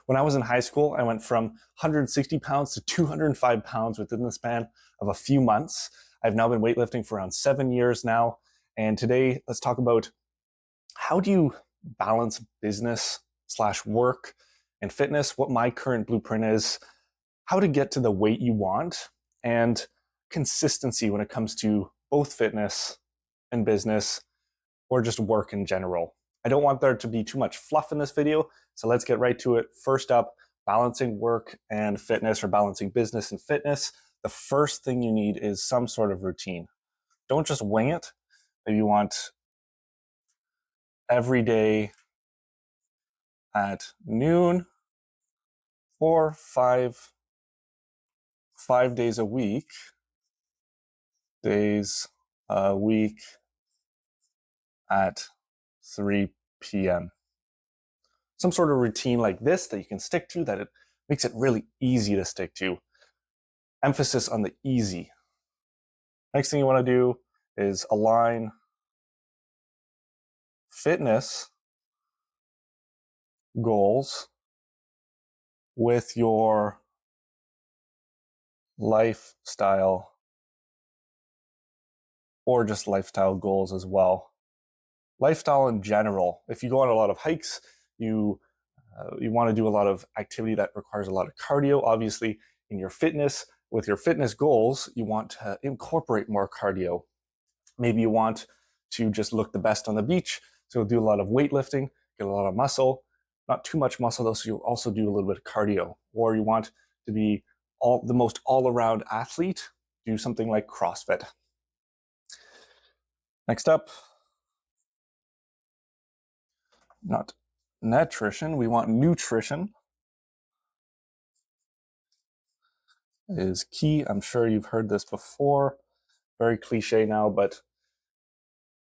When I was in high school, I went from 160 pounds to 205 pounds within the span of a few months. I've now been weightlifting for around 7 years now. And today, let's talk about how do you balance business slash work and fitness, what my current blueprint is, how to get to the weight you want, and consistency when it comes to both fitness and business or just work in general. I don't want there to be too much fluff in this video, so let's get right to it. First up, balancing work and fitness, or balancing business and fitness. The first thing you need is some sort of routine. Don't just wing it. Maybe you want every day at noon or five days a week at 3 p.m. Some sort of routine like this that you can stick to, that it makes it really easy to stick to. Emphasis on the easy. Next thing you want to do is align fitness goals with your lifestyle, or just lifestyle goals as well. Lifestyle in general. If you go on a lot of hikes, you want to do a lot of activity that requires a lot of cardio. Obviously, in your fitness, with your fitness goals, you want to incorporate more cardio. Maybe you want to just look the best on the beach, so you'll do a lot of weightlifting, get a lot of muscle, not too much muscle though, so you'll also do a little bit of cardio. Or you want to be the most all-around athlete, do something like CrossFit. Next up, not nutrition, we want nutrition is key. I'm sure you've heard this before, very cliche now, but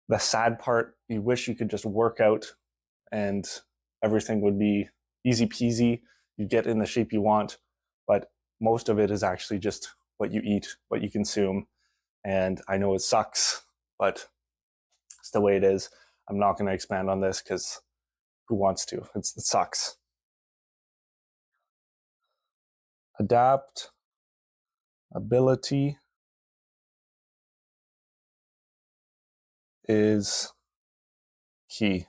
the sad part, you wish you could just work out and everything would be easy peasy. You get in the shape you want, but most of it is actually just what you eat, what you consume. And I know it sucks, but it's the way it is. I'm not going to expand on this because who wants to? It sucks. Adaptability is key.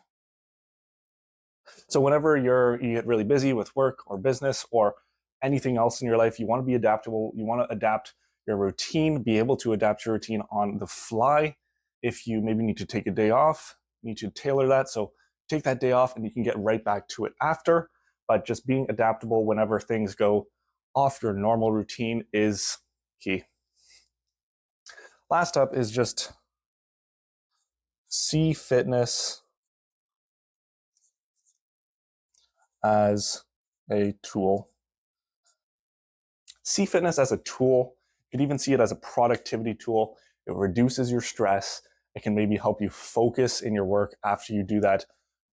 So whenever you get really busy with work or business or anything else in your life, you want to be adaptable. You want to adapt your routine, be able to adapt your routine on the fly. If you maybe need to take a day off, you need to tailor that. So take that day off and you can get right back to it after. But just being adaptable whenever things go off your normal routine is key. Last up is just see fitness as a tool. See fitness as a tool. You could even see it as a productivity tool. It reduces your stress. It can maybe help you focus in your work after you do that,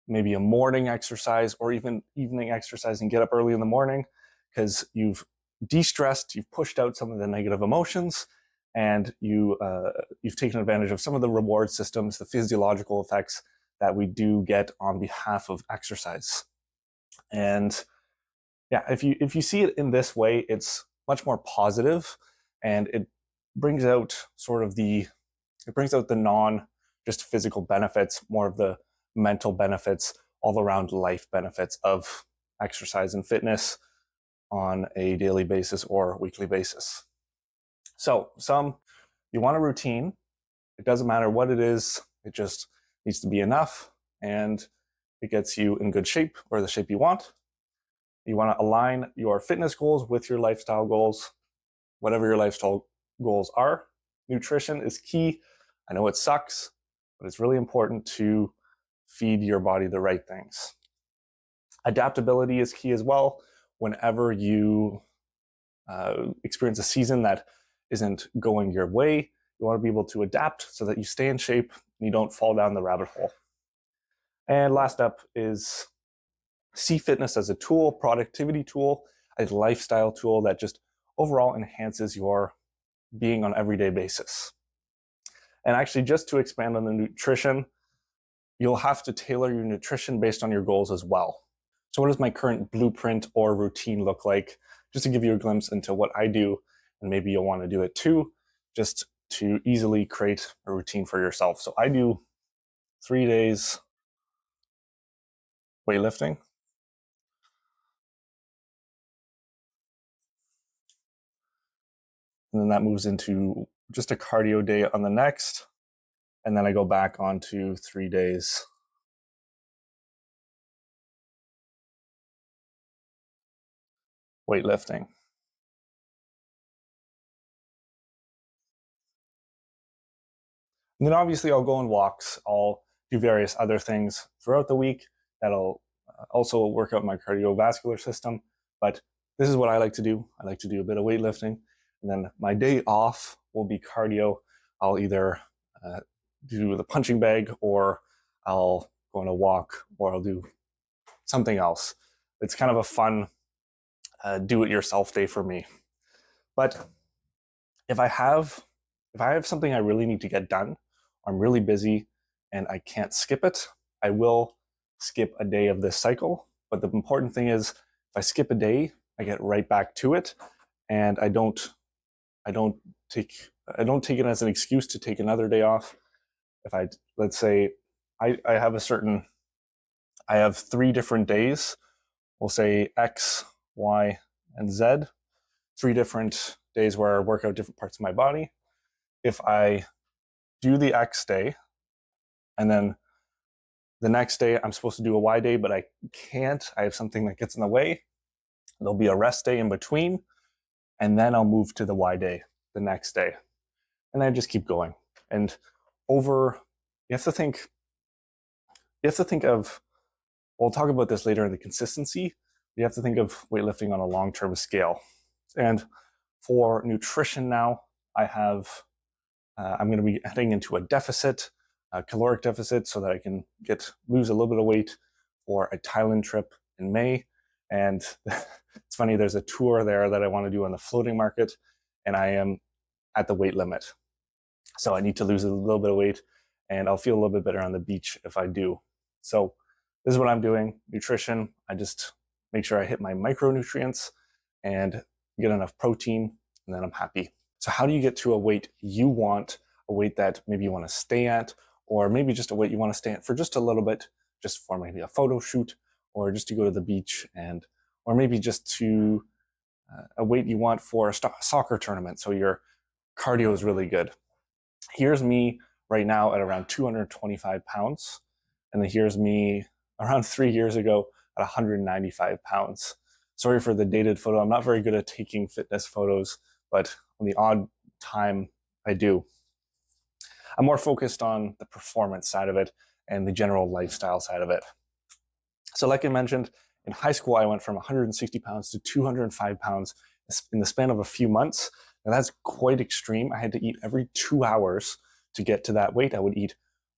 maybe a morning exercise or even evening exercise, and get up early in the morning because you've de-stressed, you've pushed out some of the negative emotions, and you've taken advantage of some of the reward systems, the physiological effects that we do get on behalf of exercise. And yeah, if you see it in this way, it's much more positive, and it brings out the non just physical benefits, more of the mental benefits, all around life benefits of exercise and fitness on a daily basis or weekly basis. So you want a routine. It doesn't matter what it is. It just needs to be enough, and it gets you in good shape, or the shape you want. You want to align your fitness goals with your lifestyle goals, whatever your lifestyle goals are. Nutrition is key. I know it sucks, but it's really important to feed your body the right things. Adaptability is key as well. Whenever you experience a season that isn't going your way, you want to be able to adapt so that you stay in shape and you don't fall down the rabbit hole. And last up is see fitness as a tool, productivity tool, a lifestyle tool that just overall enhances your being on an everyday basis. And actually, just to expand on the nutrition, you'll have to tailor your nutrition based on your goals as well. So what does my current blueprint or routine look like? Just to give you a glimpse into what I do, and maybe you'll want to do it too, just to easily create a routine for yourself. So I do 3 days weightlifting. And then that moves into just a cardio day on the next. And then I go back on to 3 days weightlifting. And then obviously I'll go on walks. I'll do various other things throughout the week that'll also work out my cardiovascular system. But this is what I like to do. I like to do a bit of weightlifting. And then my day off will be cardio. I'll either do the punching bag, or I'll go on a walk, or I'll do something else. It's kind of a fun do-it-yourself day for me. But if I have something I really need to get done, I'm really busy and I can't skip it, I will skip a day of this cycle. But the important thing is, if I skip a day, I get right back to it, and I don't take it as an excuse to take another day off. If let's say I have 3 different days, we'll say X, Y, and Z, 3 different days where I work out different parts of my body. If I do the X day, and then the next day I'm supposed to do a Y day, but I can't, I have something that gets in the way, there'll be a rest day in between, and then I'll move to the Y day the next day. And I just keep going. And you have to think of, we'll talk about this later in the consistency, you have to think of weightlifting on a long-term scale. And for nutrition now, I'm going to be heading into a deficit, a caloric deficit, so that I can lose a little bit of weight for a Thailand trip in May. And it's funny, there's a tour there that I want to do on the floating market, and I am at the weight limit. So I need to lose a little bit of weight, and I'll feel a little bit better on the beach if I do. So this is what I'm doing. Nutrition, I just make sure I hit my micronutrients and get enough protein, and then I'm happy. So how do you get to a weight you want, a weight that maybe you want to stay at, or maybe just a weight you want to stay at for just a little bit, just for maybe a photo shoot, or just to go to the beach, or maybe just to a weight you want for a soccer tournament, so your cardio is really good. Here's me right now at around 225 pounds, and then here's me around 3 years ago at 195 pounds. Sorry for the dated photo. I'm not very good at taking fitness photos, but on the odd time I do. I'm more focused on the performance side of it and the general lifestyle side of it. So like I mentioned, in high school, I went from 160 pounds to 205 pounds in the span of a few months. And that's quite extreme. I had to eat every 2 hours to get to that weight. I would eat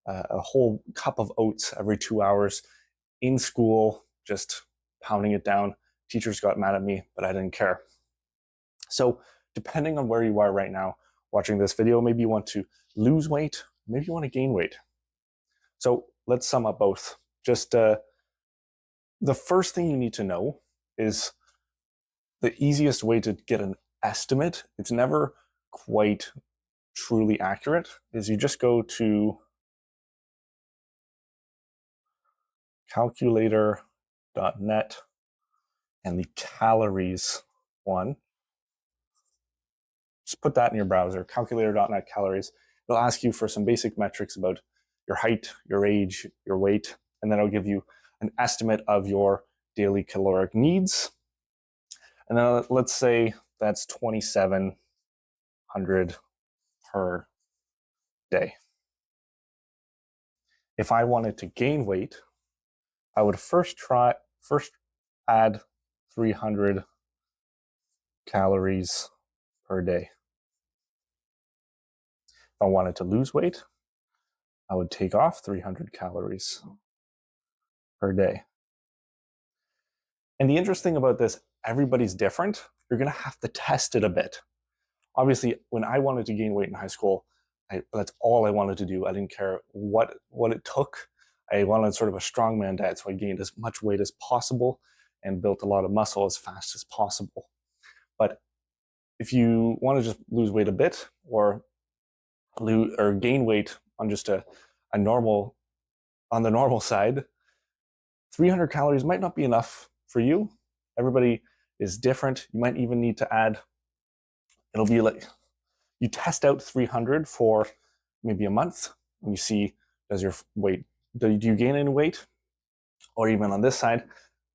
a whole cup of oats every 2 hours in school, just pounding it down. Teachers got mad at me, but I didn't care. So depending on where you are right now watching this video, maybe you want to lose weight, maybe you want to gain weight. So let's sum up both. Just the first thing you need to know is the easiest way to get an estimate. It's never quite truly accurate, is you just go to calculator.net and the calories one. Just put that in your browser, calculator.net calories. It'll ask you for some basic metrics about your height, your age, your weight, and then it'll give you an estimate of your daily caloric needs. And then let's say that's 2,700 per day. If I wanted to gain weight, I would first add 300 calories per day. If I wanted to lose weight, I would take off 300 calories per day. And the interesting about this, everybody's different. You're going to have to test it a bit. Obviously, when I wanted to gain weight in high school, that's all I wanted to do. I didn't care what it took. I wanted sort of a strongman diet, so I gained as much weight as possible and built a lot of muscle as fast as possible. But if you want to just lose weight a bit or gain weight on just a normal, on the normal side, 300 calories might not be enough for you. Everybody is different. You might even need to add, it'll be like, you test out 300 for maybe a month and you see, does your weight, do you gain any weight? Or even on this side,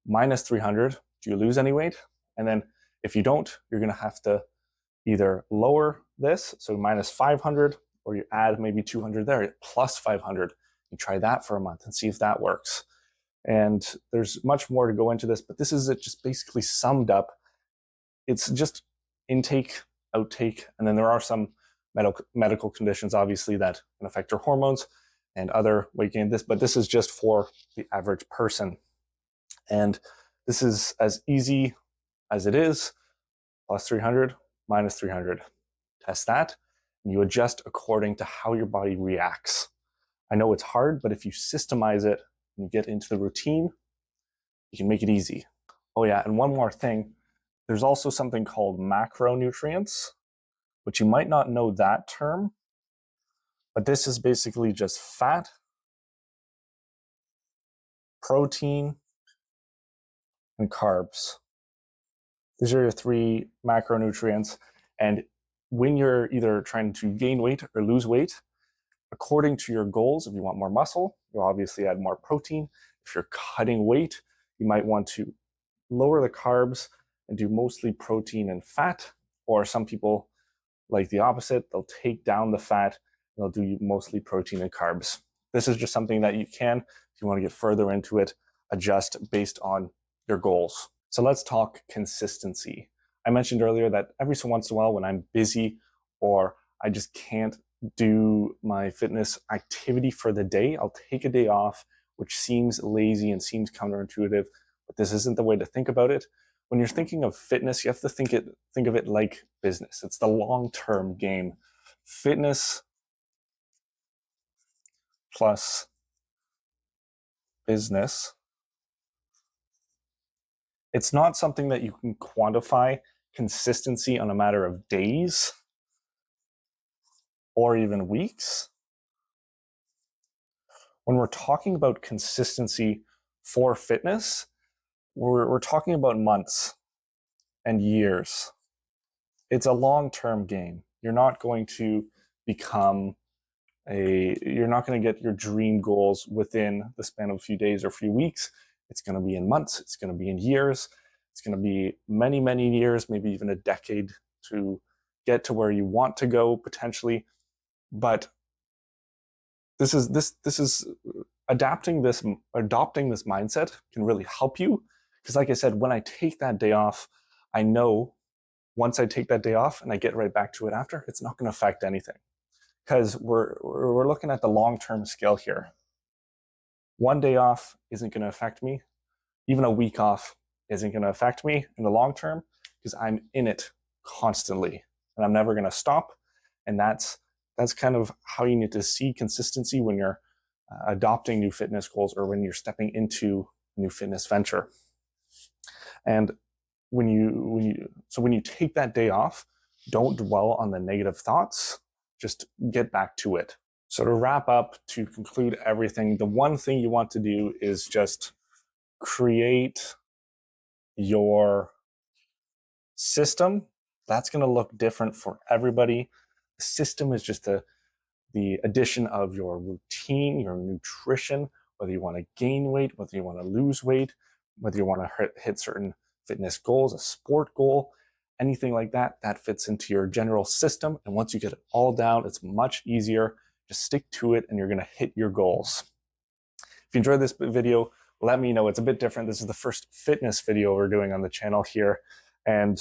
minus 300, do you lose any weight? And then if you don't, you're going to have to either lower this, so minus 500, or you add maybe 200 there, plus 500. You try that for a month and see if that works. And there's much more to go into this, but this is it just basically summed up. It's just intake, outtake, and then there are some medical conditions, obviously, that can affect your hormones and other weight gain. But this is just for the average person. And this is as easy as it is, plus 300, minus 300. Test that, and you adjust according to how your body reacts. I know it's hard, but if you systemize it and you get into the routine, you can make it easy. Oh yeah, and one more thing. There's also something called macronutrients, which you might not know that term, but this is basically just fat, protein, and carbs. These are your 3 macronutrients. And when you're either trying to gain weight or lose weight, according to your goals, if you want more muscle, you'll obviously add more protein. If you're cutting weight, you might want to lower the carbs and do mostly protein and fat. Or some people like the opposite. They'll take down the fat and they'll do mostly protein and carbs. This is just something that you can, if you want to get further into it, adjust based on your goals. So let's talk consistency. I mentioned earlier that every so once in a while when I'm busy or I just can't do my fitness activity for the day, I'll take a day off, which seems lazy and seems counterintuitive, but this isn't the way to think about it. When you're thinking of fitness, you have to think of it like business. It's the long-term game. Fitness plus business. It's not something that you can quantify consistency on a matter of days or even weeks. When we're talking about consistency for fitness, we're talking about months and years. It's a long-term game. You're not going to you're not going to get your dream goals within the span of a few days or a few weeks. It's going to be in months. It's going to be in years. It's going to be many, many years, maybe even a decade to get to where you want to go potentially. But this is adopting this mindset can really help you. Because like I said, when I take that day off, I know once I take that day off and I get right back to it after, it's not going to affect anything. Because we're looking at the long-term scale here. One day off isn't going to affect me. Even a week off isn't going to affect me in the long term because I'm in it constantly and I'm never going to stop. And that's kind of how you need to see consistency when you're adopting new fitness goals or when you're stepping into a new fitness venture. And when you take that day off, don't dwell on the negative thoughts. Just get back to it. So to wrap up, to conclude everything, the one thing you want to do is just create your system. That's going to look different for everybody. The system is just the addition of your routine, your nutrition, whether you want to gain weight, whether you want to lose weight, whether you want to hit certain fitness goals, a sport goal, anything like that, that fits into your general system. And once you get it all down, it's much easier. Just stick to it and you're going to hit your goals. If you enjoyed this video, let me know. It's a bit different. This is the first fitness video we're doing on the channel here. And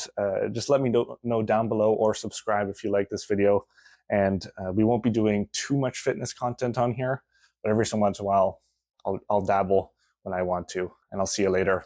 just let me know down below or subscribe if you like this video. And we won't be doing too much fitness content on here, but every so once in a while, I'll dabble when I want to. And I'll see you later.